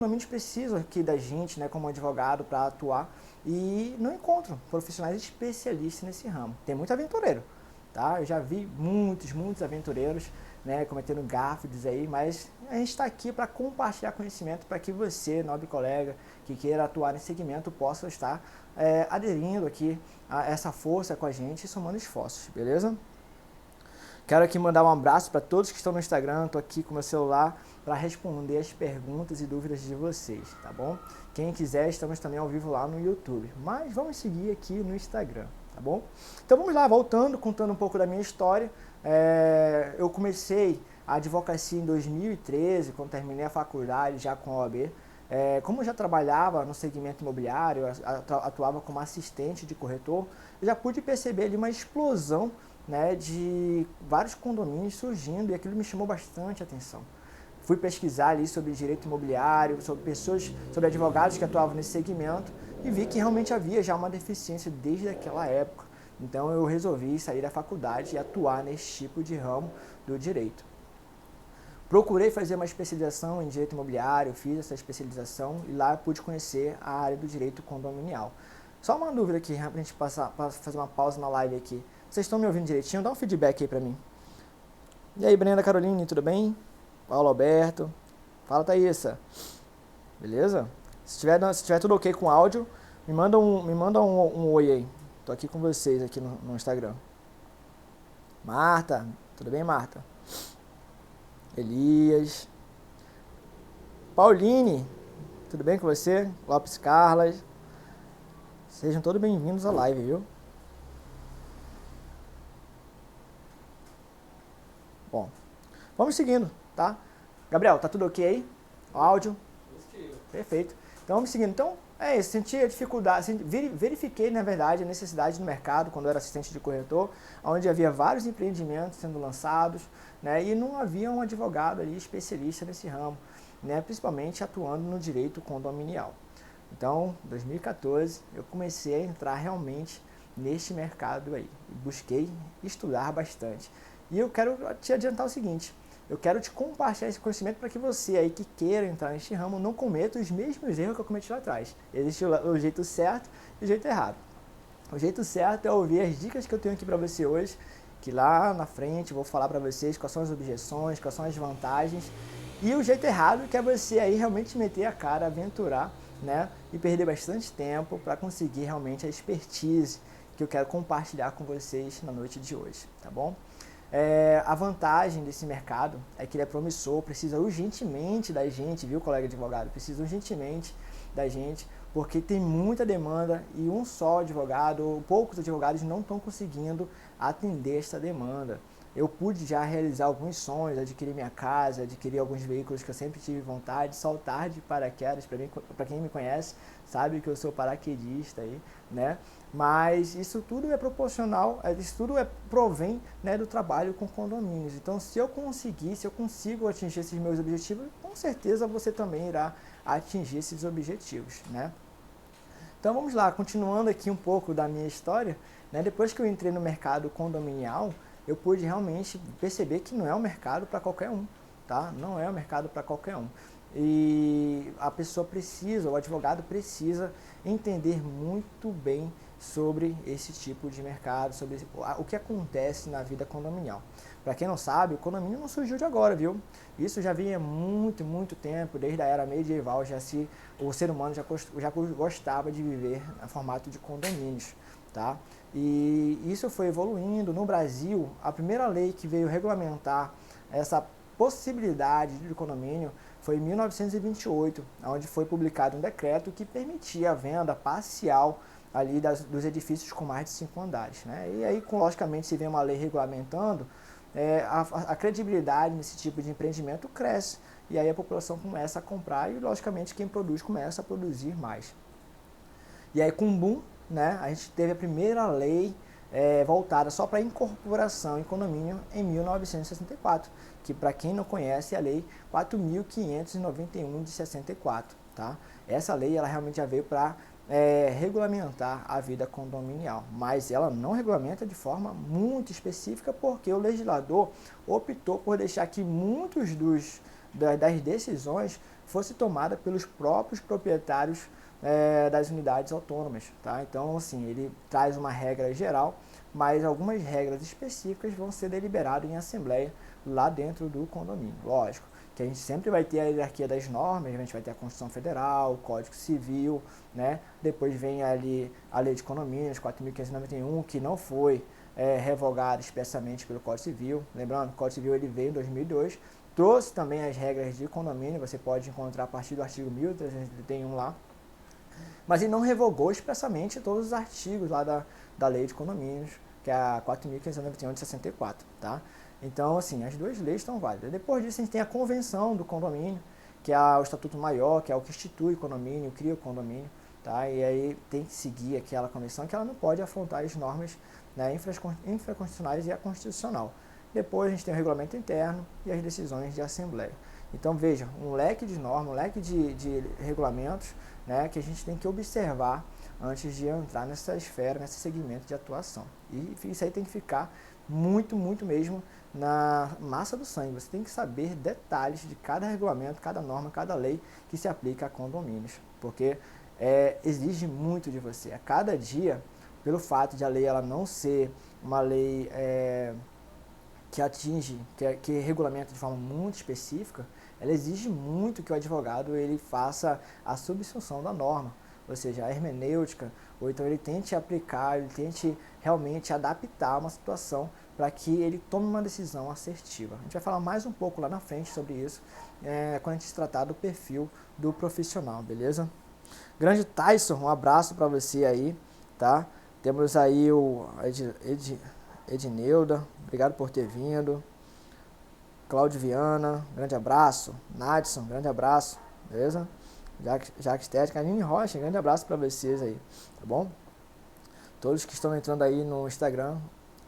condomínios precisam aqui da gente, né, como advogado, para atuar e não encontram profissionais especialistas nesse ramo. Tem muito aventureiro, tá? Eu já vi muitos aventureiros, né, cometendo gafes aí, mas a gente está aqui para compartilhar conhecimento para que você, nobre colega, que queira atuar nesse segmento, possa estar aderindo aqui a essa força com a gente e somando esforços, beleza? Quero aqui mandar um abraço para todos que estão no Instagram, estou aqui com meu celular para responder as perguntas e dúvidas de vocês, tá bom? Quem quiser, estamos também ao vivo lá no YouTube, mas vamos seguir aqui no Instagram, tá bom? Então vamos lá, voltando, contando um pouco da minha história. Eu comecei a advocacia em 2013, quando terminei a faculdade já com a OAB. Como eu já trabalhava no segmento imobiliário, atuava como assistente de corretor, eu já pude perceber ali uma explosão, né, de vários condomínios surgindo e aquilo me chamou bastante atenção. Fui pesquisar ali sobre direito imobiliário, sobre advogados que atuavam nesse segmento e vi que realmente havia já uma deficiência desde aquela época. Então eu resolvi sair da faculdade e atuar nesse tipo de ramo do direito. Procurei fazer uma especialização em direito imobiliário, fiz essa especialização e lá eu pude conhecer a área do direito condominial. Só uma dúvida aqui, pra gente fazer uma pausa na live aqui. Vocês estão me ouvindo direitinho? Dá um feedback aí pra mim. E aí, Brenda Caroline, tudo bem? Paulo Alberto. Fala, Thaísa. Beleza? Se tiver tudo ok com o áudio, me manda um oi aí. Tô aqui com vocês aqui no Instagram. Marta, tudo bem, Marta? Elias. Pauline, tudo bem com você? Lopes Carlas. Sejam todos bem-vindos à live, viu? Bom, vamos seguindo, tá? Gabriel, tá tudo ok aí? O áudio? Perfeito. Então vamos seguindo. Então, é isso, senti a dificuldade, verifiquei, na verdade, a necessidade no mercado, quando eu era assistente de corretor, onde havia vários empreendimentos sendo lançados, né, e não havia um advogado ali especialista nesse ramo, né, principalmente atuando no direito condominial. Então, em 2014, eu comecei a entrar realmente neste mercado aí, e busquei estudar bastante. E eu quero te adiantar o seguinte, eu quero te compartilhar esse conhecimento para que você aí que queira entrar neste ramo não cometa os mesmos erros que eu cometi lá atrás. Existe o jeito certo e o jeito errado. O jeito certo é ouvir as dicas que eu tenho aqui para você hoje, que lá na frente eu vou falar para vocês quais são as objeções, quais são as vantagens. E o jeito errado que é você aí realmente meter a cara, aventurar, né, e perder bastante tempo para conseguir realmente a expertise que eu quero compartilhar com vocês na noite de hoje, tá bom? A vantagem desse mercado é que ele é promissor, precisa urgentemente da gente, viu, colega advogado? Precisa urgentemente da gente, porque tem muita demanda e um só advogado, ou poucos advogados não estão conseguindo atender esta demanda. Eu pude já realizar alguns sonhos, adquirir minha casa, adquirir alguns veículos que eu sempre tive vontade, saltar de paraquedas, para quem me conhece, sabe que eu sou paraquedista aí, né? Mas isso tudo é proporcional, isso tudo provém, né, do trabalho com condomínios. Então, se eu consigo atingir esses meus objetivos, com certeza você também irá atingir esses objetivos, né? Então vamos lá, continuando aqui um pouco da minha história, né? Depois que eu entrei no mercado condominial, eu pude realmente perceber que não é um mercado para qualquer um, tá? Não é um mercado para qualquer um. E a pessoa precisa, o advogado precisa entender muito bem sobre esse tipo de mercado, sobre o que acontece na vida condominial. Para quem não sabe, o condomínio não surgiu de agora, viu? Isso já vinha muito tempo, desde a era medieval, o ser humano já gostava de viver em formato de condomínios, tá? E isso foi evoluindo. No Brasil, a primeira lei que veio regulamentar essa possibilidade de condomínio foi em 1928, onde foi publicado um decreto que permitia a venda parcial ali dos edifícios com mais de 5 andares, né? E aí, logicamente, se vem uma lei regulamentando, a credibilidade nesse tipo de empreendimento cresce, e aí a população começa a comprar e, logicamente, quem produz começa a produzir mais. E aí, com o boom, né, a gente teve a primeira lei voltada só para incorporação em condomínio em 1964, que, para quem não conhece, é a Lei 4.591 de 64. Tá? Essa lei ela realmente já veio para regulamentar a vida condominial, mas ela não regulamenta de forma muito específica porque o legislador optou por deixar que muitos das decisões fosse tomada pelos próprios proprietários das unidades autônomas, tá? Então, assim, ele traz uma regra geral, mas algumas regras específicas vão ser deliberadas em assembleia lá dentro do condomínio. Lógico que a gente sempre vai ter a hierarquia das normas, a gente vai ter a Constituição Federal, o Código Civil, né? Depois vem ali a Lei de Condomínios, 4.591, que não foi revogada expressamente pelo Código Civil. Lembrando, o Código Civil ele veio em 2002, trouxe também as regras de condomínio, você pode encontrar a partir do artigo 1331 lá, mas ele não revogou expressamente todos os artigos lá da Lei de Condomínios, que é a 4.591 de 64, tá? Então, assim, as duas leis estão válidas. Depois disso, a gente tem a Convenção do Condomínio, que é o Estatuto Maior, que é o que institui o condomínio, cria o condomínio, tá? E aí tem que seguir aquela convenção, que ela não pode afrontar as normas, né, infraconstitucionais e a constitucional. Depois a gente tem o regulamento interno e as decisões de assembleia. Então, veja, um leque de normas, um leque de regulamentos, né, que a gente tem que observar antes de entrar nessa esfera, nesse segmento de atuação. E isso aí tem que ficar muito, muito mesmo na massa do sangue. Você tem que saber detalhes de cada regulamento, cada norma, cada lei que se aplica a condomínios, porque exige muito de você. A cada dia, pelo fato de a lei ela não ser uma lei que atinge, que regulamenta de forma muito específica, ela exige muito que o advogado ele faça a subsunção da norma, ou seja, a hermenêutica, ou então ele tente aplicar, ele tente realmente adaptar uma situação para que ele tome uma decisão assertiva. A gente vai falar mais um pouco lá na frente sobre isso, quando a gente se tratar do perfil do profissional, beleza? Grande Tyson, um abraço para você aí, tá? Temos aí o Edneuda, obrigado por ter vindo. Cláudio Viana, grande abraço. Nadson, grande abraço, beleza? Jaque Estética, Aline Rocha, grande abraço para vocês aí, tá bom? Todos que estão entrando aí no Instagram,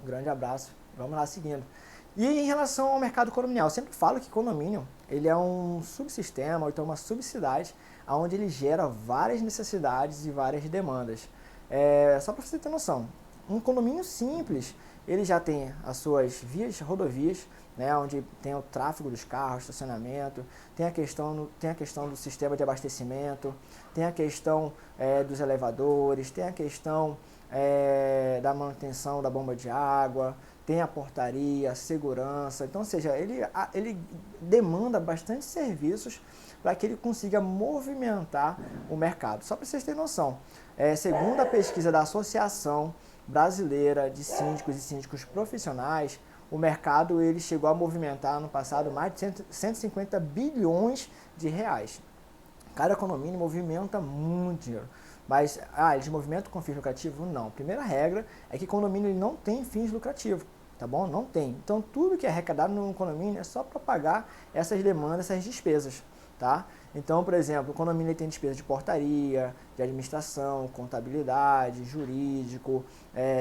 um grande abraço. Vamos lá seguindo. E em relação ao mercado condominial, eu sempre falo que condomínio ele é um subsistema, ou então uma subcidade, onde ele gera várias necessidades e várias demandas. Só para você ter noção, um condomínio simples, ele já tem as suas vias, rodovias, né, onde tem o tráfego dos carros, estacionamento, tem a questão do sistema de abastecimento, tem a questão dos elevadores, tem a questão da manutenção da bomba de água, tem a portaria, a segurança. Então, ou seja, ele demanda bastante serviços para que ele consiga movimentar o mercado. Só para vocês terem noção, segundo a pesquisa da Associação Brasileira de Síndicos e Síndicos Profissionais, o mercado ele chegou a movimentar no passado mais de 150 bilhões de reais. Cada condomínio movimenta muito dinheiro. Mas, eles movimentam com fins lucrativos? Não. Primeira regra é que condomínio ele não tem fins lucrativos, tá bom? Não tem. Então, tudo que é arrecadado no condomínio é só para pagar essas demandas, essas despesas, tá? Então, por exemplo, o condomínio ele tem despesa de portaria, de administração, contabilidade, jurídico,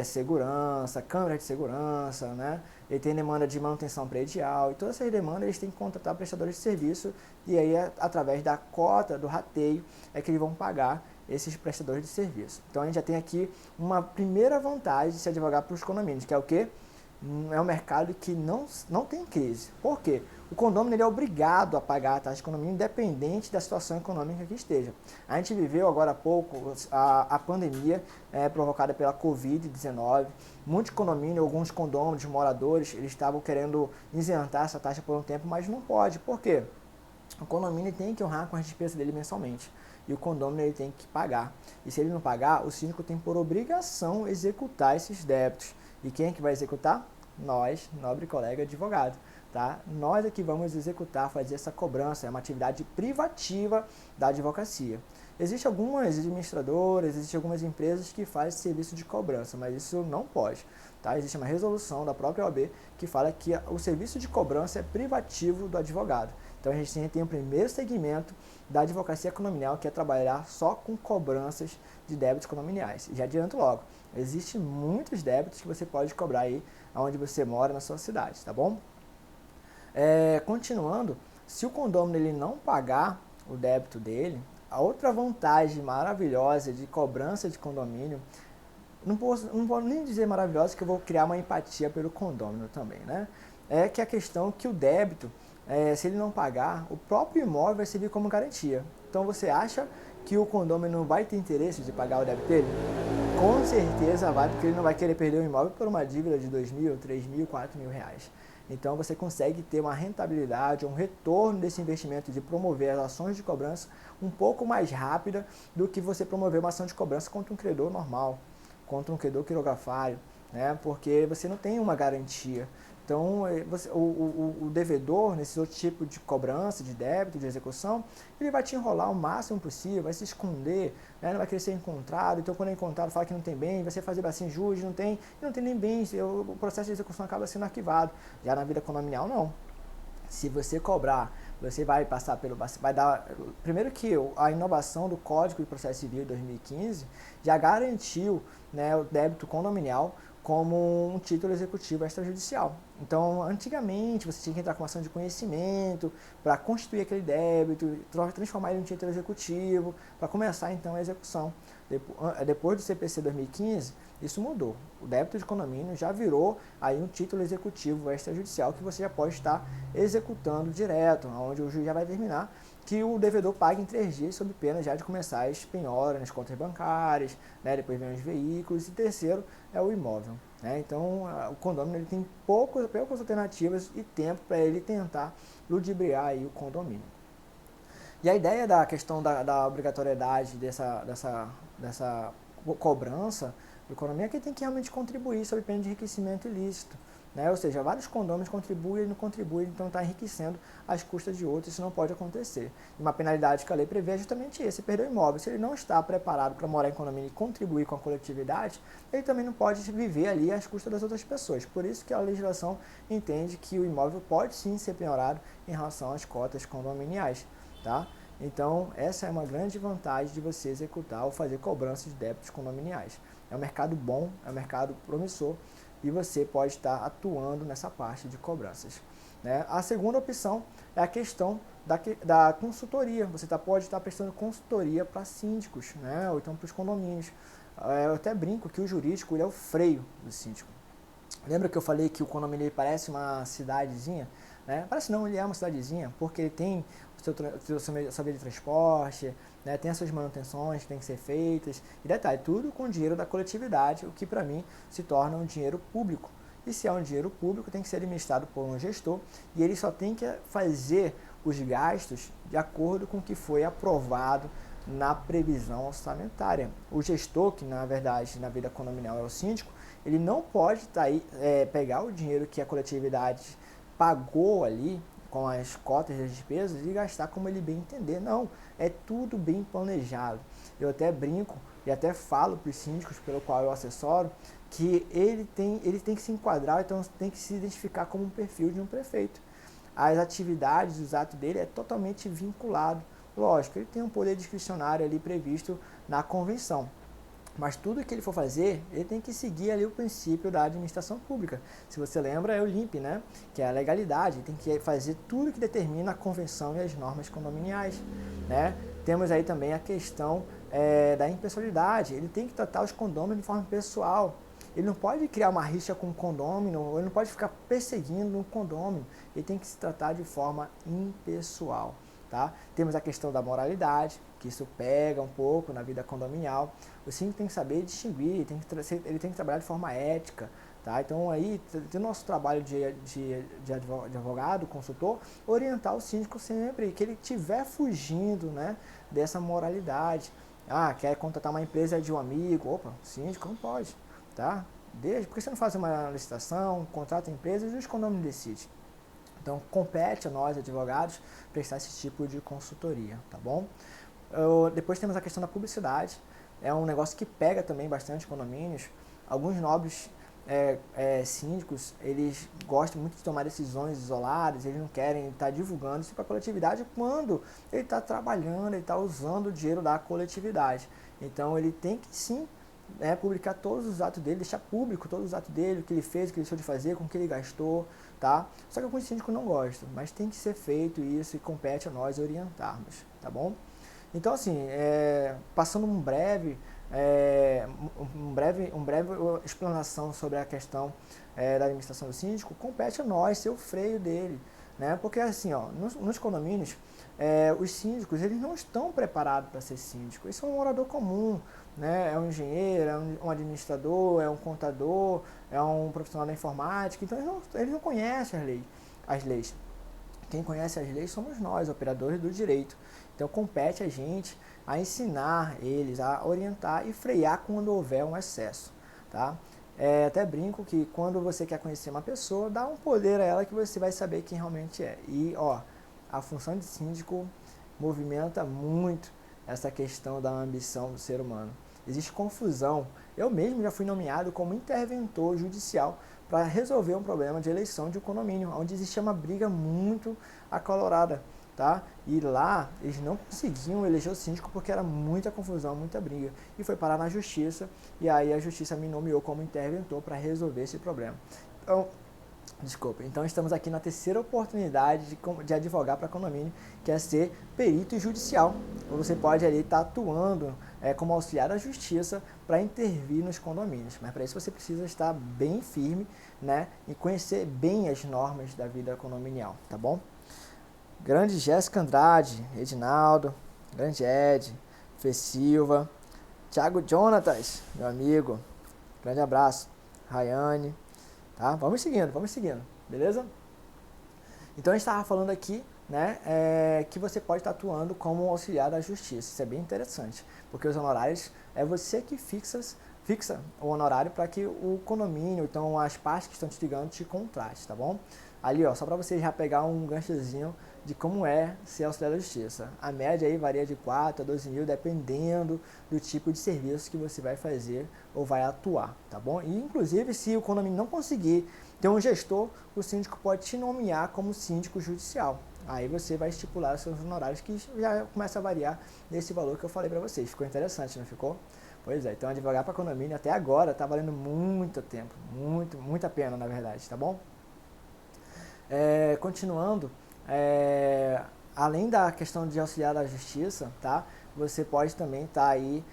segurança, câmara de segurança, né? Ele tem demanda de manutenção predial e todas essas demandas eles têm que contratar prestadores de serviço e aí através da cota, do rateio, é que eles vão pagar esses prestadores de serviço. Então a gente já tem aqui uma primeira vantagem de se advogar para os condomínios, que é o quê? É um mercado que não tem crise. Por quê? O condomínio ele é obrigado a pagar a taxa de condomínio independente da situação econômica que esteja. A gente viveu agora há pouco a pandemia provocada pela Covid-19. Muitos condomínios, alguns condôminos, moradores, eles estavam querendo isentar essa taxa por um tempo, mas não pode. Por quê? O condomínio tem que honrar com as despesas dele mensalmente. E o condomínio ele tem que pagar. E se ele não pagar, o síndico tem por obrigação executar esses débitos. E quem é que vai executar? Nós, nobre colega advogado. Tá? Nós é que vamos executar, fazer essa cobrança, é uma atividade privativa da advocacia. Existem algumas administradoras, existem algumas empresas que fazem serviço de cobrança, mas isso não pode. Tá? Existe uma resolução da própria OAB que fala que o serviço de cobrança é privativo do advogado. Então a gente tem o primeiro segmento da advocacia condominial, que é trabalhar só com cobranças de débitos condominiais. E já adianto logo, existem muitos débitos que você pode cobrar aí onde você mora, na sua cidade, tá bom? Continuando, se o condomínio ele não pagar o débito dele, a outra vantagem maravilhosa de cobrança de condomínio, não vou nem dizer maravilhosa, que eu vou criar uma empatia pelo condomínio também, né? É que a questão que o débito, se ele não pagar, o próprio imóvel vai servir como garantia. Então você acha que o condomínio não vai ter interesse de pagar o débito dele? Com certeza vai, porque ele não vai querer perder o imóvel por uma dívida de 2.000, 3.000, 4.000 reais. Então você consegue ter uma rentabilidade, um retorno desse investimento de promover as ações de cobrança um pouco mais rápida do que você promover uma ação de cobrança contra um credor normal, contra um credor quirografário, né? Porque você não tem uma garantia. Então, o devedor, nesse outro tipo de cobrança, de débito, de execução, ele vai te enrolar o máximo possível, vai se esconder, né? Não vai querer ser encontrado. Então, quando é encontrado, fala que não tem bem, você fazer assim, jus, não tem nem bem, o processo de execução acaba sendo arquivado. Já na vida condominial, não. Se você cobrar, você vai passar pelo... vai dar, primeiro que a inovação do Código de Processo Civil de 2015 já garantiu, né, o débito condominial como um título executivo extrajudicial. Então, antigamente, você tinha que entrar com uma ação de conhecimento para constituir aquele débito, transformar ele em um título executivo, para começar, então, a execução. Depois do CPC 2015, isso mudou. O débito de condomínio já virou aí um título executivo extrajudicial que você já pode estar executando direto, onde o juiz já vai determinar que o devedor pague em 3 dias, sob pena já de começar as penhoras nas contas bancárias, né? Depois vem os veículos, e terceiro é o imóvel. Né? Então, o condomínio ele tem poucas alternativas e tempo para ele tentar ludibriar aí o condomínio. E a ideia da questão da obrigatoriedade dessa cobrança do condomínio é que ele tem que realmente contribuir sob pena de enriquecimento ilícito. Né? Ou seja, vários condôminos contribuem e não contribuem, então está enriquecendo às custas de outros, isso não pode acontecer. E uma penalidade que a lei prevê é justamente esse, perder o imóvel. Se ele não está preparado para morar em condomínio e contribuir com a coletividade, ele também não pode viver ali às custas das outras pessoas. Por isso que a legislação entende que o imóvel pode sim ser penhorado em relação às cotas condominiais. Tá? Então, essa é uma grande vantagem de você executar ou fazer cobrança de débitos condominiais. É um mercado bom, é um mercado promissor, e você pode estar atuando nessa parte de cobranças. Né? A segunda opção é a questão da consultoria. Você pode estar prestando consultoria para síndicos, né? Ou então para os condomínios. Eu até brinco que o jurídico ele é o freio do síndico. Lembra que eu falei que o condomínio ele parece uma cidadezinha? Né? Parece não, ele é uma cidadezinha, porque ele tem sua via de transporte, né? Tem as suas manutenções que tem que ser feitas, e detalhe, tudo com o dinheiro da coletividade, o que para mim se torna um dinheiro público. E se é um dinheiro público, tem que ser administrado por um gestor, e ele só tem que fazer os gastos de acordo com o que foi aprovado na previsão orçamentária. O gestor, que na verdade na vida condominial é o síndico, ele não pode pegar o dinheiro que a coletividade pagou ali com as cotas das despesas e gastar como ele bem entender. Não, é tudo bem planejado. Eu até brinco e até falo para os síndicos pelo qual eu assessoro que ele tem que se enquadrar, então tem que se identificar como um perfil de um prefeito. As atividades, os atos dele é totalmente vinculado. Lógico, ele tem um poder discricionário ali previsto na convenção. Mas tudo que ele for fazer, ele tem que seguir ali o princípio da administração pública. Se você lembra, é o LIMP, né? Que é a legalidade. Ele tem que fazer tudo que determina a convenção e as normas condominiais. Né? Temos aí também a questão da impessoalidade. Ele tem que tratar os condôminos de forma pessoal. Ele não pode criar uma rixa com o condômino, ele não pode ficar perseguindo o condômino. Ele tem que se tratar de forma impessoal. Tá? Temos a questão da moralidade, que isso pega um pouco na vida condominial. O síndico tem que saber distinguir, ele tem que trabalhar de forma ética. Tá? Então, aí, tem o nosso trabalho de advogado, consultor, orientar o síndico sempre que ele estiver fugindo, né, dessa moralidade. Quer contratar uma empresa de um amigo, opa, síndico não pode. Tá? Por que você não faz uma licitação, contrata a empresa e os condôminos decidem? Então, compete a nós, advogados, prestar esse tipo de consultoria, tá bom? Depois temos a questão da publicidade. É um negócio que pega também bastante condomínios. Alguns nobres síndicos, eles gostam muito de tomar decisões isoladas, eles não querem estar divulgando isso para a coletividade quando ele está trabalhando, ele está usando o dinheiro da coletividade. Então, ele tem que sim publicar todos os atos dele, deixar público todos os atos dele, o que ele fez, o que ele deixou de fazer, com o que ele gastou, tá? Só que alguns síndicos não gostam, mas tem que ser feito isso e compete a nós orientarmos, tá bom? Então, assim, passando uma breve explanação sobre a questão da administração do síndico, compete a nós ser o freio dele, né? Porque assim, ó, nos condomínios, os síndicos, eles não estão preparados para ser síndico. Eles são um morador comum, né? É um engenheiro, é um administrador, é um contador, é um profissional da informática. Então eles não conhecem as leis. Quem conhece as leis somos nós, operadores do direito. Então compete a gente a ensinar eles, a orientar e frear quando houver um excesso, tá? Até brinco que quando você quer conhecer uma pessoa, dá um poder a ela que você vai saber quem realmente é. E, ó, a função de síndico movimenta muito essa questão da ambição do ser humano. Existe confusão. Eu mesmo já fui nomeado como interventor judicial para resolver um problema de eleição de um condomínio, onde existia uma briga muito acalorada, tá? E lá eles não conseguiam eleger o síndico porque era muita confusão, muita briga. E foi parar na justiça, e aí a justiça me nomeou como interventor para resolver esse problema. Então estamos aqui na terceira oportunidade de advogar para condomínio, que é ser perito judicial. Você pode ali estar atuando como auxiliar da justiça para intervir nos condomínios. Mas para isso você precisa estar bem firme, né, e conhecer bem as normas da vida condominial, tá bom? Grande Jéssica Andrade, Edinaldo, grande Ed, Fê Silva, Thiago Jonatas, meu amigo, grande abraço, Rayane, tá? Vamos seguindo, beleza? Então a gente estava falando aqui, né, que você pode estar atuando como auxiliar da justiça. Isso é bem interessante, porque os honorários é você que fixa o honorário para que o condomínio, então as partes que estão te ligando, te contrate, tá bom? Ali, ó, só para você já pegar um ganchozinho de como é ser auxiliar da justiça. A média aí varia de 4 a 12 mil, dependendo do tipo de serviço que você vai fazer ou vai atuar, tá bom? E, inclusive, se o condomínio não conseguir ter um gestor, o síndico pode te nomear como síndico judicial. Aí você vai estipular seus honorários, que já começa a variar nesse valor que eu falei para vocês. Ficou interessante, não ficou? Pois é, então advogar para condomínio até agora está valendo muito tempo, muita pena, na verdade, tá bom? Continuando, além da questão de auxiliar da justiça, tá? Você pode também estar aí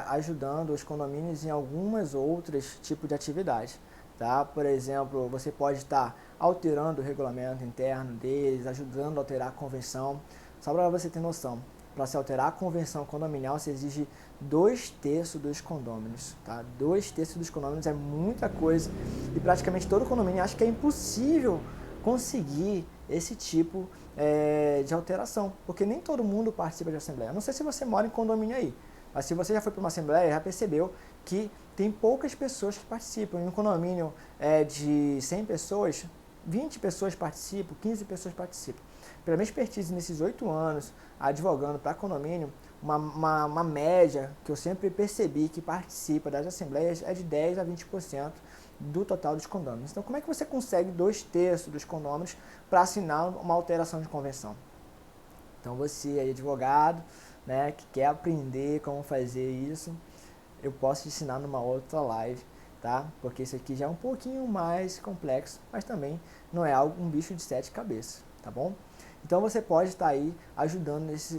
ajudando os condomínios em algumas outras tipos de atividades, tá? Por exemplo, você pode estar alterando o regulamento interno deles, ajudando a alterar a convenção. Só para você ter noção, para se alterar a convenção condominial, se exige 2/3 dos condôminos, tá? 2/3 dos condôminos é muita coisa e praticamente todo condomínio acha que é impossível conseguir esse tipo de alteração, porque nem todo mundo participa de assembleia. Não sei se você mora em condomínio aí, mas se você já foi para uma assembleia, já percebeu que tem poucas pessoas que participam. Em um condomínio de 100 pessoas, 20 pessoas participam, 15 pessoas participam. Pela minha expertise nesses 8 anos, advogando para condomínio, uma média que eu sempre percebi que participa das assembleias é de 10 a 20% do total dos condôminos. Então, como é que você consegue 2/3 dos condôminos para assinar uma alteração de convenção? Então, você é advogado, né, que quer aprender como fazer isso, eu posso te ensinar numa outra live, tá? Porque isso aqui já é um pouquinho mais complexo, mas também não é um bicho de 7 cabeças, tá bom? Então você pode estar aí ajudando nesse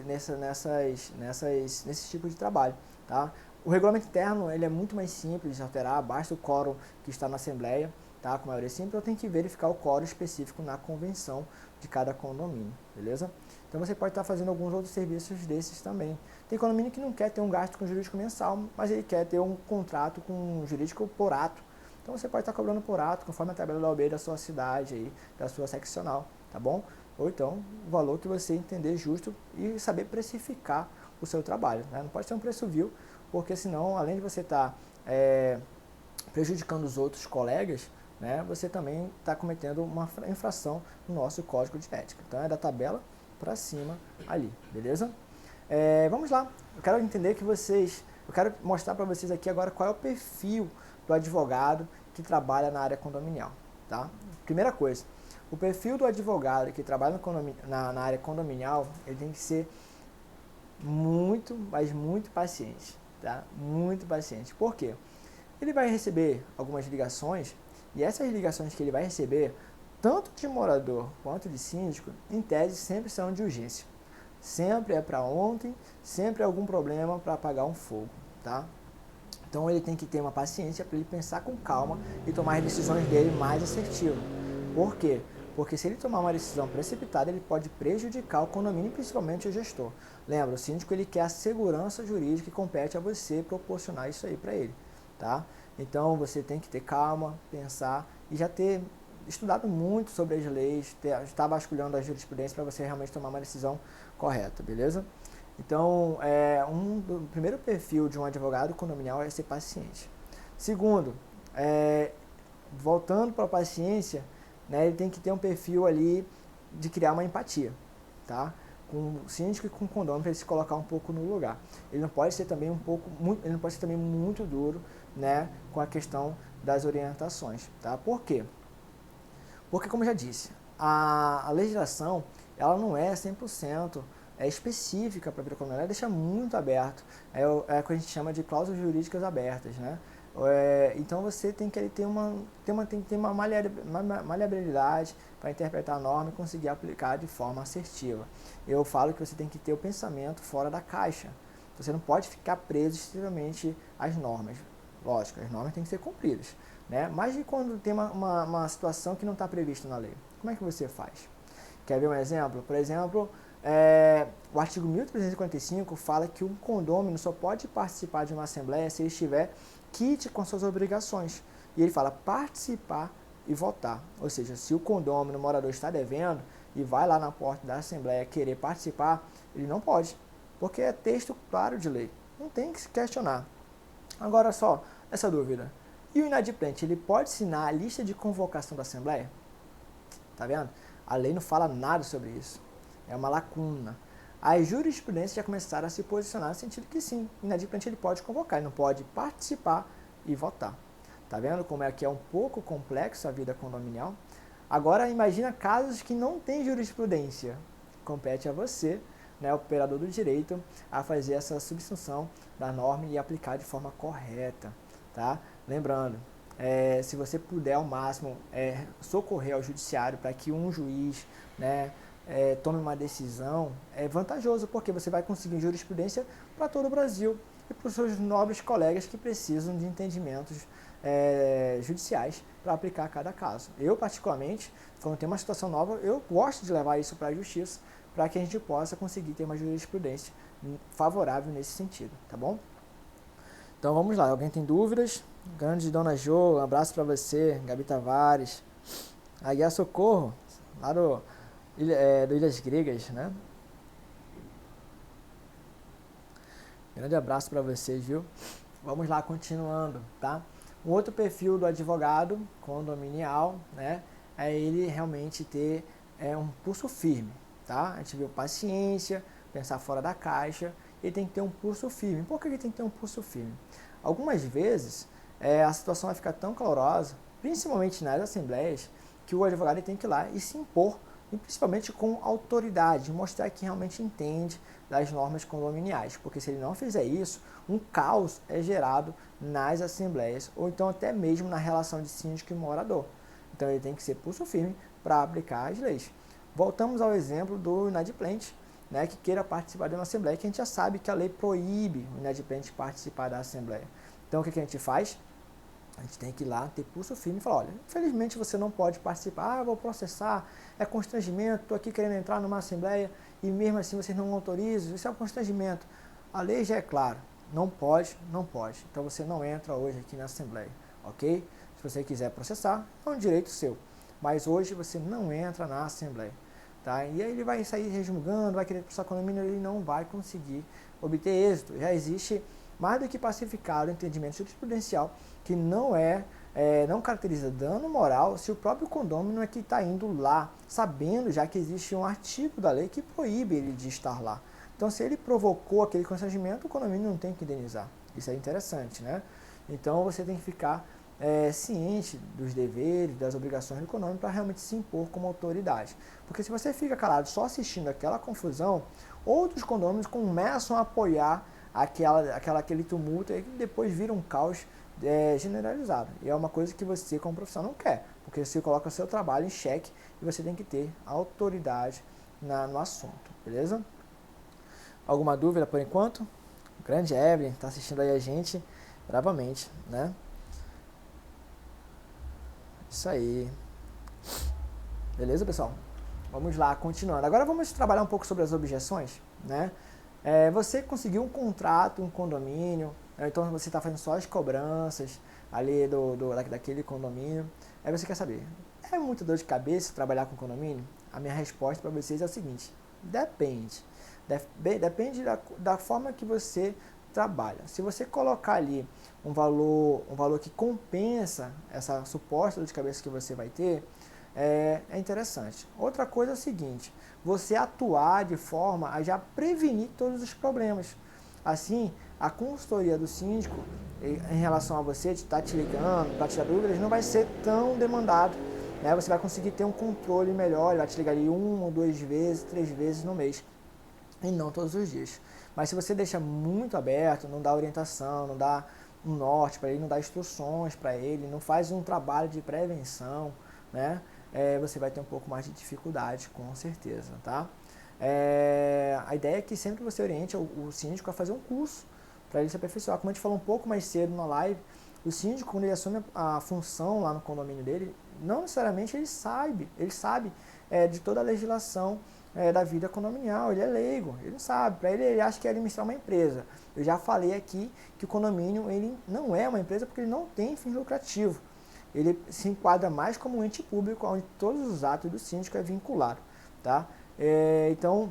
tipo de trabalho, tá? O regulamento interno ele é muito mais simples de alterar, basta o quórum que está na Assembleia, tá? Com maioria simples, eu tenho que verificar o quórum específico na convenção de cada condomínio, beleza? Então você pode estar fazendo alguns outros serviços desses também. Tem condomínio que não quer ter um gasto com jurídico mensal, mas ele quer ter um contrato com um jurídico por ato. Então você pode estar cobrando por ato, conforme a tabela da OAB da sua cidade, aí, da sua seccional, tá bom? Ou então o valor que você entender justo e saber precificar o seu trabalho, né? Não pode ser um preço vil, porque senão, além de você estar prejudicando os outros colegas, né, você também está cometendo uma infração no nosso código de ética. Então é da tabela para cima ali, beleza? Vamos lá, eu quero mostrar para vocês aqui agora qual é o perfil do advogado que trabalha na área condominial, tá? Primeira coisa, o perfil do advogado que trabalha na área condominial, ele tem que ser muito, mas muito paciente, tá? Muito paciente. Por quê? Ele vai receber algumas ligações e essas ligações que ele vai receber, tanto de morador quanto de síndico, em tese sempre são de urgência. Sempre é para ontem, sempre é algum problema para apagar um fogo, tá? Então ele tem que ter uma paciência para ele pensar com calma e tomar as decisões dele mais assertivas. Por quê? porque se ele tomar uma decisão precipitada, ele pode prejudicar o condomínio, principalmente o gestor. Lembra, o síndico ele quer a segurança jurídica e compete a você proporcionar isso aí para ele, tá? Então você tem que ter calma, pensar e já ter estudado muito sobre as leis, estar vasculhando a jurisprudência para você realmente tomar uma decisão correta, beleza? Então, o primeiro perfil de um advogado condominial é ser paciente. Segundo, voltando para a paciência, né, ele tem que ter um perfil ali de criar uma empatia, tá? Com o síndico e com o condomínio para ele se colocar um pouco no lugar. Ele não pode ser também ele não pode ser também muito duro, né, com a questão das orientações, tá? Por quê? Porque, como eu já disse, a legislação ela não é 100% específica para a vida condominial, ela deixa muito aberto, é o que a gente chama de cláusulas jurídicas abertas, né? Então você tem que ter uma maleabilidade para interpretar a norma e conseguir aplicar de forma assertiva. Eu falo que você tem que ter o pensamento fora da caixa. Você não pode ficar preso extremamente às normas. Lógico, as normas têm que ser cumpridas, né? Mas e quando tem uma situação que não está prevista na lei? Como é que você faz? Quer ver um exemplo? Por exemplo, o artigo 1345 fala que um condômino só pode participar de uma assembleia se ele estiver quite com suas obrigações. E ele fala participar e votar. Ou seja, se o condômino, o morador está devendo e vai lá na porta da assembleia querer participar, ele não pode, porque é texto claro de lei. Não tem que se questionar. Agora só, essa dúvida. E o inadimplente, ele pode assinar a lista de convocação da assembleia? Tá vendo? A lei não fala nada sobre isso. É uma lacuna. As jurisprudências já começaram a se posicionar no sentido que sim, o inadimplente ele pode convocar, ele não pode participar e votar. Tá vendo como é que é um pouco complexo a vida condominial? Agora imagina casos que não tem jurisprudência. Compete a você, né, operador do direito, a fazer essa substituição da norma e aplicar de forma correta. Tá? Lembrando, se você puder ao máximo socorrer ao judiciário para que um juiz, né, tome uma decisão, é vantajoso, porque você vai conseguir jurisprudência para todo o Brasil e para os seus nobres colegas que precisam de entendimentos judiciais para aplicar a cada caso. Eu, particularmente, quando tem uma situação nova, eu gosto de levar isso para a justiça, para que a gente possa conseguir ter uma jurisprudência favorável nesse sentido, tá bom? Então vamos lá, alguém tem dúvidas? Grande Dona Jo, um abraço para você, Gabi Tavares, Aguiar Socorro, lá do Ilhas Gregas, né? Grande abraço para vocês, viu? Vamos lá, continuando, tá? Um outro perfil do advogado condominial, né? É ele realmente ter um pulso firme, tá? A gente viu paciência, pensar fora da caixa, ele tem que ter um pulso firme. Por que ele tem que ter um pulso firme? Algumas vezes a situação vai ficar tão calorosa, principalmente nas assembleias, que o advogado tem que ir lá e se impor, e principalmente com autoridade, mostrar que realmente entende das normas condominiais, porque se ele não fizer isso, um caos é gerado nas assembleias, ou então até mesmo na relação de síndico e morador. Então ele tem que ser pulso firme para aplicar as leis. Voltamos ao exemplo do inadimplente, né, que queira participar de uma assembleia, que a gente já sabe que a lei proíbe o inadimplente participar da assembleia. Então o que a gente faz? A gente tem que ir lá, ter pulso firme e falar, olha, infelizmente você não pode participar, vou processar, é constrangimento, estou aqui querendo entrar numa assembleia e mesmo assim vocês não autorizam, isso é um constrangimento. A lei já é clara, não pode, não pode. Então você não entra hoje aqui na assembleia, ok? Se você quiser processar, é um direito seu, mas hoje você não entra na assembleia. Tá? E aí ele vai sair resmungando, vai querer processar condomínio, ele não vai conseguir obter êxito. Já existe mais do que pacificado o entendimento jurisprudencial que não caracteriza dano moral se o próprio condômino é que está indo lá, sabendo já que existe um artigo da lei que proíbe ele de estar lá. Então, se ele provocou aquele constrangimento, o condomínio não tem que indenizar. Isso é interessante, né? Então, você tem que ficar ciente dos deveres, das obrigações do condomínio para realmente se impor como autoridade. Porque se você fica calado só assistindo aquela confusão, outros condôminos começam a apoiar aquele tumulto e depois vira um caos generalizado. E é uma coisa que você, como profissional, não quer, porque você coloca o seu trabalho em xeque e você tem que ter autoridade no assunto, beleza? Alguma dúvida por enquanto? O grande Evelyn está assistindo aí a gente bravamente, né? Isso aí. Beleza, pessoal? Vamos lá, continuando. Agora vamos trabalhar um pouco sobre as objeções, né? Você conseguiu um contrato, um condomínio, então você está fazendo só as cobranças ali daquele condomínio. Aí você quer saber, é muita dor de cabeça trabalhar com condomínio? A minha resposta para vocês é o seguinte, depende. Depende da forma que você trabalha. Se você colocar ali um valor que compensa essa suposta dor de cabeça que você vai ter, é interessante. Outra coisa é o seguinte, você atuar de forma a já prevenir todos os problemas. Assim, a consultoria do síndico, em relação a você, de estar te ligando, para tirar dúvidas, não vai ser tão demandado. Né? Você vai conseguir ter um controle melhor, ele vai te ligar ali 1 ou 2 vezes, 3 vezes no mês, e não todos os dias. Mas se você deixa muito aberto, não dá orientação, não dá um norte para ele, não dá instruções para ele, não faz um trabalho de prevenção, né? Você vai ter um pouco mais de dificuldade, com certeza, tá? A ideia é que sempre você oriente o síndico a fazer um curso para ele se aperfeiçoar. Como a gente falou um pouco mais cedo na live, o síndico, quando ele assume a função lá no condomínio dele, não necessariamente ele sabe de toda a legislação da vida condominial, ele é leigo, ele não sabe, para ele acha que é administrar uma empresa. Eu já falei aqui que o condomínio ele não é uma empresa porque ele não tem fim lucrativo. Ele se enquadra mais como um ente público, onde todos os atos do síndico é vinculado, tá? Então,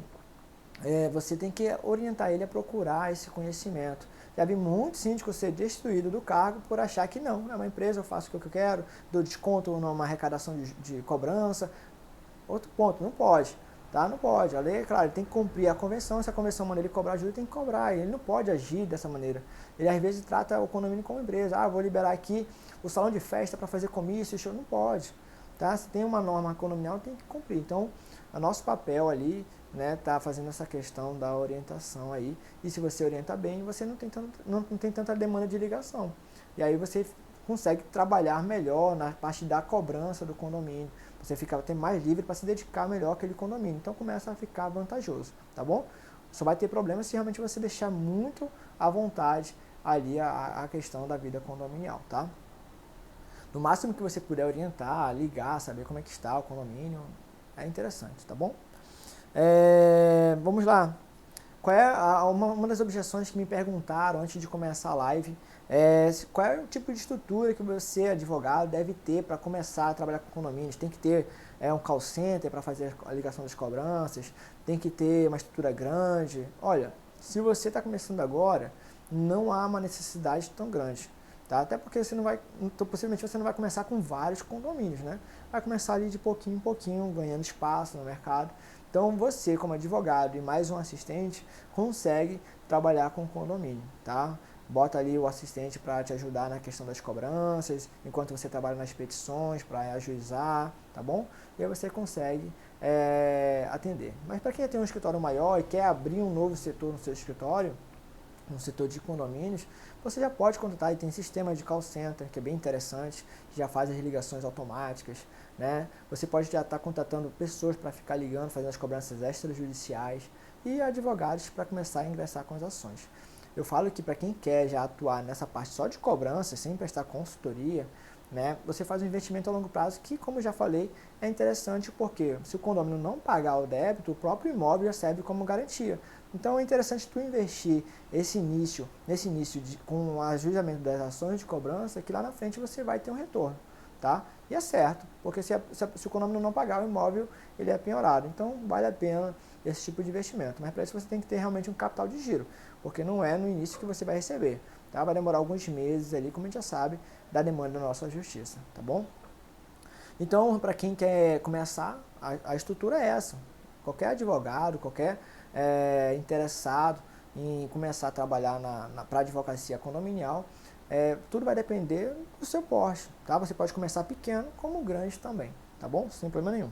você tem que orientar ele a procurar esse conhecimento. Já vi muitos síndicos ser destituídos do cargo por achar que não, é uma empresa, eu faço o que eu quero, dou desconto numa arrecadação de cobrança. Outro ponto, não pode. Tá? Não pode. A lei, é claro, ele tem que cumprir a convenção. Se a convenção manda ele cobrar ajuda, ele tem que cobrar. Ele não pode agir dessa maneira. Ele às vezes trata o condomínio como empresa. Ah, vou liberar aqui o salão de festa para fazer comício, show. Não pode. Tá? Se tem uma norma condominial, tem que cumprir. Então, o nosso papel ali, né, tá fazendo essa questão da orientação aí. E se você orienta bem, você não tem tanta demanda de ligação. E aí você consegue trabalhar melhor na parte da cobrança do condomínio. Você tem mais livre para se dedicar melhor àquele condomínio. Então começa a ficar vantajoso, tá bom? Só vai ter problema se realmente você deixar muito à vontade ali a questão da vida condominial, tá? No máximo que você puder orientar, ligar, saber como é que está o condomínio, é interessante, tá bom? Vamos lá. Qual é uma das objeções que me perguntaram antes de começar a live? Qual é o tipo de estrutura que você, advogado, deve ter para começar a trabalhar com condomínios? Tem que ter um call center para fazer a ligação das cobranças? Tem que ter uma estrutura grande? Olha, se você está começando agora, não há uma necessidade tão grande. Tá? Até porque possivelmente você não vai começar com vários condomínios, né? Vai começar ali de pouquinho em pouquinho, ganhando espaço no mercado. Então você, como advogado e mais um assistente, consegue trabalhar com condomínio, tá? Bota ali o assistente para te ajudar na questão das cobranças, enquanto você trabalha nas petições, para ajuizar, tá bom? E aí você consegue atender. Mas para quem tem um escritório maior e quer abrir um novo setor no seu escritório, no setor de condomínios, você já pode contratar, e tem sistema de call center, que é bem interessante, que já faz as ligações automáticas, né? Você pode já estar contratando pessoas para ficar ligando, fazendo as cobranças extrajudiciais e advogados para começar a ingressar com as ações. Eu falo que para quem quer já atuar nessa parte só de cobrança, sem prestar consultoria, né, você faz um investimento a longo prazo que, como eu já falei, é interessante porque se o condomínio não pagar o débito, o próprio imóvel já serve como garantia. Então é interessante tu investir nesse início com o ajuizamento das ações de cobrança, que lá na frente você vai ter um retorno, tá? E é certo, porque se o condomínio não pagar o imóvel, ele é penhorado. Então vale a pena esse tipo de investimento. Mas para isso você tem que ter realmente um capital de giro, porque não é no início que você vai receber. Tá? Vai demorar alguns meses ali, como a gente já sabe, da demanda da nossa justiça, tá bom? Então, para quem quer começar, a estrutura é essa. Qualquer advogado, qualquer interessado em começar a trabalhar para advocacia condominial, tudo vai depender do seu porte, tá? Você pode começar pequeno, como grande também, tá bom? Sem problema nenhum.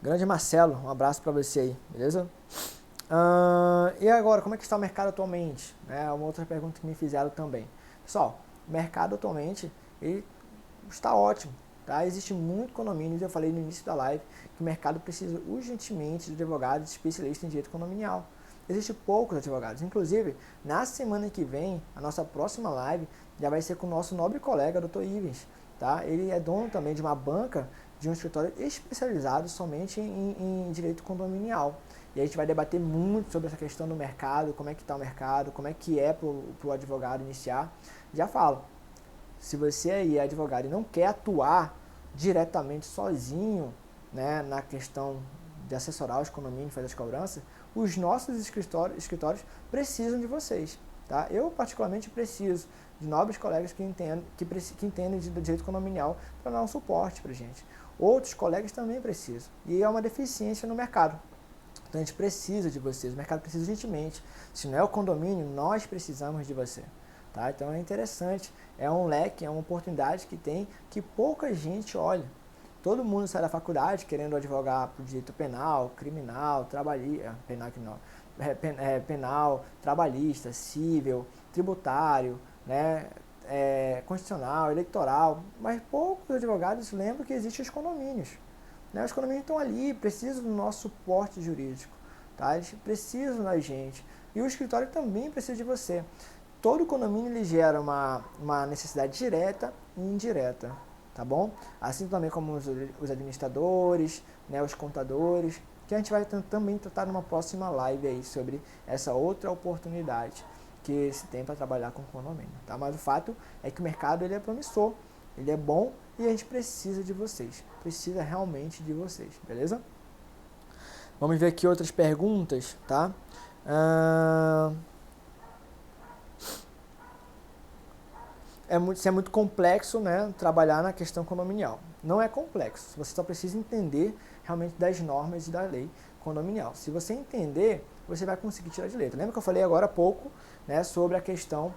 Grande Marcelo, um abraço para você aí, beleza? E agora, como é que está o mercado atualmente? Uma outra pergunta que me fizeram também. Pessoal, o mercado atualmente ele está ótimo. Tá? Existe muito condomínio, eu falei no início da live, que o mercado precisa urgentemente de advogados especialistas em direito condominial. Existem poucos advogados. Inclusive, na semana que vem, a nossa próxima live já vai ser com o nosso nobre colega, Dr. Ivens. Tá? Ele é dono também de uma banca de um escritório especializado somente em direito condominial. E a gente vai debater muito sobre essa questão do mercado, como é que está o mercado, como é que é para o advogado iniciar. Já falo, se você aí é advogado e não quer atuar diretamente sozinho, né, na questão de assessorar os condomínios, fazer as cobranças, os nossos escritórios precisam de vocês. Tá? Eu, particularmente, preciso de nobres colegas que entendem de direito condominial para dar um suporte para a gente. Outros colegas também precisam. E é uma deficiência no mercado. Então, a gente precisa de vocês. O mercado precisa urgentemente. Se não é o condomínio, nós precisamos de você. Tá? Então, é interessante. É um leque, é uma oportunidade que tem que pouca gente olha. Todo mundo sai da faculdade querendo advogar para o direito penal, criminal, penal, trabalhista, civil, tributário, né, constitucional, eleitoral, mas poucos advogados lembram que existem os condomínios. Né? Os condomínios estão ali, precisam do nosso suporte jurídico, tá? Eles precisam da gente. E o escritório também precisa de você. Todo condomínio ele gera uma necessidade direta e indireta. Tá bom? Assim também como os administradores, né, os contadores, que a gente vai também tratar numa próxima live aí sobre essa outra oportunidade que se tem para trabalhar com condomínio, tá? Mas o fato é que o mercado ele é promissor, ele é bom e a gente precisa de vocês, precisa realmente de vocês, beleza? Vamos ver aqui outras perguntas, tá? Se é muito complexo, né, trabalhar na questão condominial. Não é complexo, você só precisa entender realmente das normas e da lei condominial. Se você entender, você vai conseguir tirar de letra. Lembra que eu falei agora há pouco, né, sobre a questão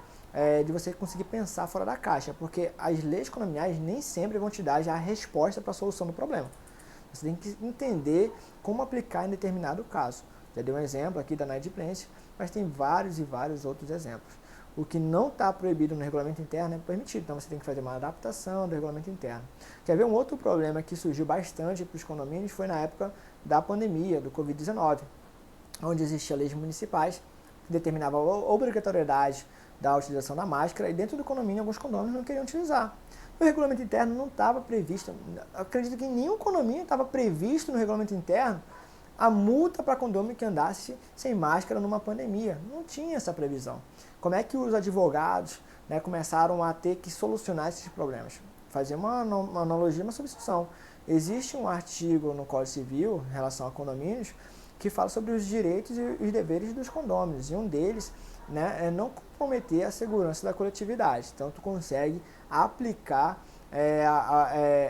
de você conseguir pensar fora da caixa, porque as leis condominiais nem sempre vão te dar já a resposta para a solução do problema. Você tem que entender como aplicar em determinado caso. Já dei um exemplo aqui da inadimplência, mas tem vários e vários outros exemplos. O que não está proibido no regulamento interno é permitido, então você tem que fazer uma adaptação do regulamento interno. Quer ver um outro problema que surgiu bastante para os condomínios foi na época da pandemia, do Covid-19, onde existiam leis municipais que determinavam a obrigatoriedade da utilização da máscara e dentro do condomínio alguns condomínios não queriam utilizar. O regulamento interno não estava previsto, acredito que em nenhum condomínio estava previsto no regulamento interno a multa para condomínio que andasse sem máscara numa pandemia. Não tinha essa previsão. Como é que os advogados, né, começaram a ter que solucionar esses problemas? Fazer uma analogia, uma substituição. Existe um artigo no Código Civil, em relação a condomínios, que fala sobre os direitos e os deveres dos condôminos. E um deles, né, é não comprometer a segurança da coletividade. Então, tu consegue aplicar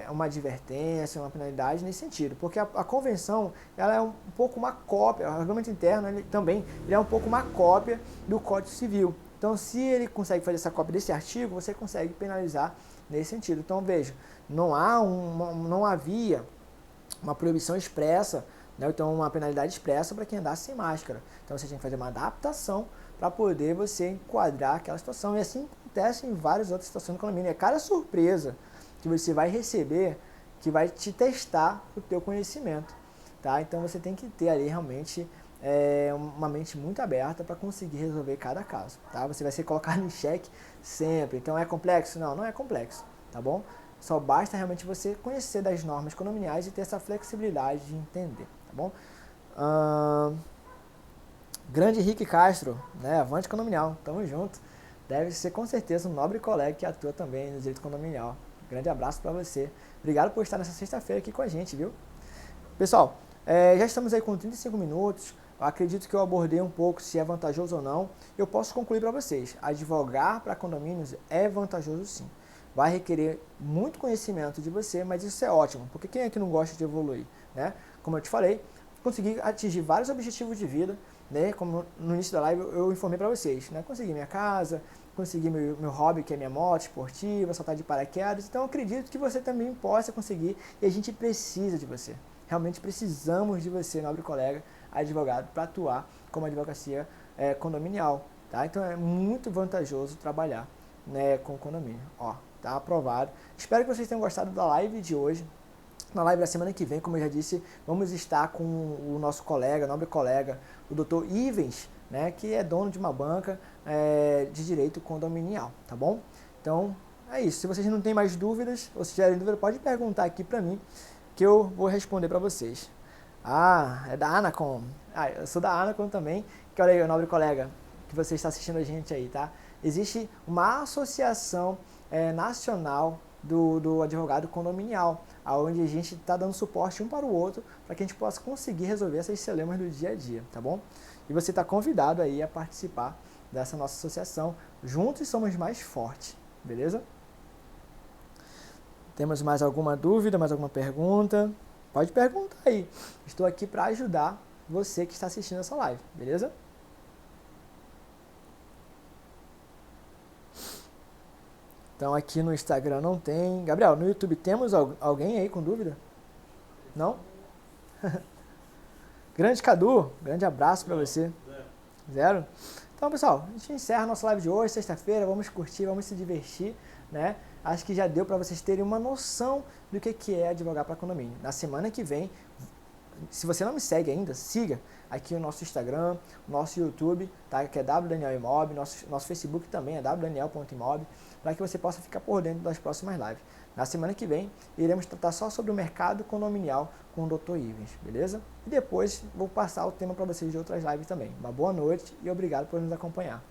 uma advertência, uma penalidade nesse sentido, porque a convenção ela é um pouco uma cópia, o regulamento interno ele é um pouco uma cópia do Código Civil. Então, se ele consegue fazer essa cópia desse artigo, você consegue penalizar nesse sentido. Então, veja, não havia uma proibição expressa, né, então uma penalidade expressa para quem andasse sem máscara. Então, você tem que fazer uma adaptação para poder você enquadrar aquela situação. E assim acontece em várias outras situações do condomínio. É cada surpresa que você vai receber que vai te testar o teu conhecimento. Tá? Então você tem que ter ali realmente uma mente muito aberta para conseguir resolver cada caso. Tá? Você vai ser colocado em xeque sempre. Então é complexo? Não, não é complexo. Tá bom? Só basta realmente você conhecer das normas condominiais e ter essa flexibilidade de entender. Tá bom? Grande Henrique Castro, né? Avante condominial, tamo junto. Deve ser com certeza um nobre colega que atua também no direito condominial. Grande abraço para você. Obrigado por estar nessa sexta-feira aqui com a gente, viu? Pessoal, já estamos aí com 35 minutos. Eu acredito que eu abordei um pouco se é vantajoso ou não. Eu posso concluir para vocês. Advogar para condomínios é vantajoso sim. Vai requerer muito conhecimento de você, mas isso é ótimo. Porque quem é que não gosta de evoluir? Né? Como eu te falei, consegui atingir vários objetivos de vida. Né? Como no início da live eu informei para vocês, né? Consegui minha casa, consegui meu hobby, que é minha moto esportiva, saltar de paraquedas. Então eu acredito que você também possa conseguir e a gente precisa de você. Realmente precisamos de você, nobre colega advogado, para atuar como advocacia condominial. Tá? Então é muito vantajoso trabalhar, né, com condomínio. Ó, tá aprovado. Espero que vocês tenham gostado da live de hoje. Na live da semana que vem, como eu já disse, vamos estar com o nosso colega, nobre colega, o Dr. Ivens, né, que é dono de uma banca de direito condominial, tá bom? Então, é isso. Se vocês não têm mais dúvidas, ou se tiverem dúvida, pode perguntar aqui para mim. que eu vou responder para vocês. Ah, é da Anacom. Ah, eu sou da Anacom também, que olha aí, nobre colega, que você está assistindo a gente aí, tá? Existe uma associação nacional do advogado condominial, onde a gente está dando suporte um para o outro, para que a gente possa conseguir resolver esses dilemas do dia a dia, tá bom? E você está convidado aí a participar dessa nossa associação. Juntos somos mais fortes, beleza? Temos mais alguma dúvida, mais alguma pergunta? Pode perguntar aí. Estou aqui para ajudar você que está assistindo essa live, beleza? Então aqui no Instagram não tem. Gabriel, no YouTube temos alguém aí com dúvida? Não? Grande Cadu, grande abraço para você. Zero? Então, pessoal, a gente encerra a nossa live de hoje, sexta-feira. Vamos curtir, vamos se divertir, né? Acho que já deu para vocês terem uma noção do que é advogar para condomínio. Na semana que vem, se você não me segue ainda, siga aqui o nosso Instagram, o nosso YouTube, tá? Que é wdanielimob, nosso Facebook também é wdaniel.imob, para que você possa ficar por dentro das próximas lives. Na semana que vem, iremos tratar só sobre o mercado condominial com o Dr. Ivens, beleza? E depois vou passar o tema para vocês de outras lives também. Uma boa noite e obrigado por nos acompanhar.